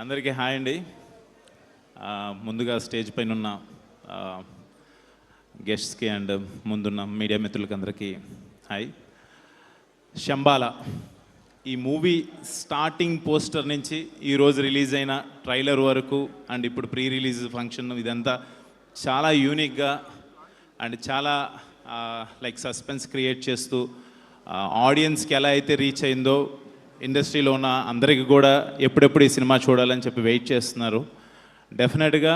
అందరికీ హాయ్ అండి. ముందుగా స్టేజ్ పైన ఉన్న గెస్ట్స్కి అండ్ ముందున్న మీడియా మిత్రులకి అందరికీ హాయ్. శంబాల ఈ మూవీ స్టార్టింగ్ పోస్టర్ నుంచి ఈరోజు రిలీజ్ అయిన ట్రైలర్ వరకు అండ్ ఇప్పుడు ప్రీ రిలీజ్ ఫంక్షన్ ఇదంతా చాలా యూనిక్గా అండ్ చాలా లైక్ సస్పెన్స్ క్రియేట్ చేస్తూ ఆడియన్స్కి ఎలా అయితే రీచ్ అయిందో ఇండస్ట్రీలో ఉన్న అందరికీ కూడా ఎప్పుడెప్పుడు ఈ సినిమా చూడాలని చెప్పి వెయిట్ చేస్తున్నారు. డెఫినెట్గా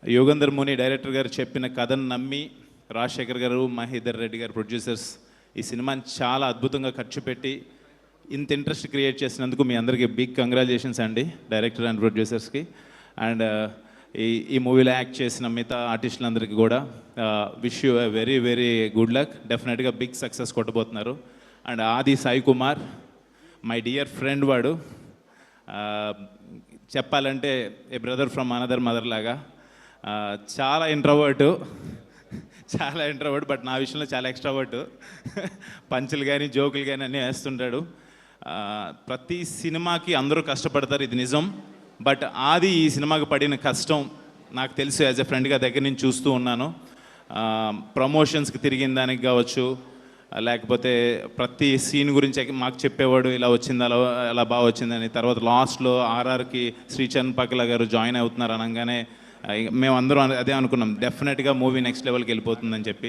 యోగేందర్ ముని డైరెక్టర్ గారు చెప్పిన కథను నమ్మి రాజశేఖర్ గారు, మహేందర్ రెడ్డి గారు ప్రొడ్యూసర్స్ ఈ సినిమాని చాలా అద్భుతంగా ఖర్చు పెట్టి ఇంత ఇంట్రెస్ట్ క్రియేట్ చేసినందుకు మీ అందరికీ బిగ్ కంగ్రాచులేషన్స్ అండి, డైరెక్టర్ అండ్ ప్రొడ్యూసర్స్కి. అండ్ ఈ మూవీలో యాక్ట్ చేసిన మిగతా ఆర్టిస్టులందరికీ కూడా wish you very very good luck. డెఫినెట్గా బిగ్ సక్సెస్ కొట్టబోతున్నారు. అండ్ ఆది Sai Kumar my dear friend, వాడు చెప్పాలంటే ఏ బ్రదర్ ఫ్రమ్ అనదర్ మదర్ లాగా. చాలా ఇంట్రోవర్ట్ బట్ నా విషయంలో చాలా ఎక్స్ట్రావర్ట్. పంచులు కానీ జోకులు కానీ అన్నీ వేస్తుంటాడు. ప్రతి సినిమాకి అందరూ కష్టపడతారు, ఇది నిజం. బట్ ఆది ఈ సినిమాకి పడిన కష్టం నాకు తెలుసు, యాజ్ ఎ ఫ్రెండ్గా దగ్గర నుంచి చూస్తూ ఉన్నాను. ప్రమోషన్స్కి తిరిగిన దానికి కావచ్చు, లేకపోతే ప్రతి సీన్ గురించి మాకు చెప్పేవాడు, ఇలా వచ్చింది అలా బాగా వచ్చిందని. తర్వాత లాస్ట్లో ఆర్ఆర్కి శ్రీచరణ్ పక్కల గారు జాయిన్ అవుతున్నారు అనగానే మేమందరం అదే అనుకున్నాం, డెఫినెట్గా మూవీ నెక్స్ట్ లెవెల్కి వెళ్ళిపోతుందని చెప్పి.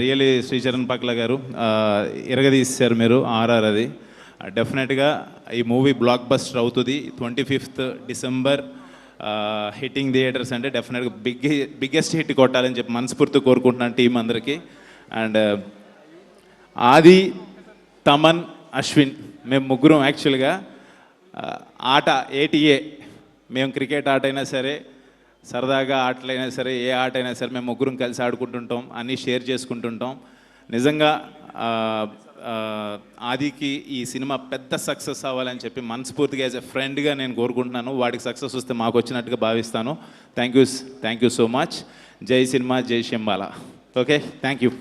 రియలీ శ్రీచరణ్ పక్కల గారు ఇరగదీశారు మీరు ఆర్ఆర్. అది డెఫినెట్గా ఈ మూవీ బ్లాక్ బస్టర్ అవుతుంది. 25th డిసెంబర్ హిట్టింగ్ థియేటర్స్ అంటే డెఫినెట్గా బిగ్గెస్ట్ హిట్ కొట్టాలని చెప్పి మనస్ఫూర్తి కోరుకుంటున్నాను టీం అందరికీ. అండ్ ఆది, తమన్, అశ్విన్ మేము ముగ్గురం యాక్చువల్గా ఆట ఏటీఏ, మేము క్రికెట్ ఆట అయినా సరే, సరదాగా ఆటలైనా సరే, ఏ ఆట అయినా సరే మేము ముగ్గురం కలిసి ఆడుకుంటుంటాం, అన్నీ షేర్ చేసుకుంటుంటాం. నిజంగా ఆదికి ఈ సినిమా పెద్ద సక్సెస్ అవ్వాలని చెప్పి మనస్ఫూర్తిగా యాజ్ ఎ ఫ్రెండ్గా నేను కోరుకుంటున్నాను. వాడికి సక్సెస్ వస్తే మాకు వచ్చినట్టుగా భావిస్తాను. Thank you so much. జై సినిమా, జై శంబాల. Okay, thank you.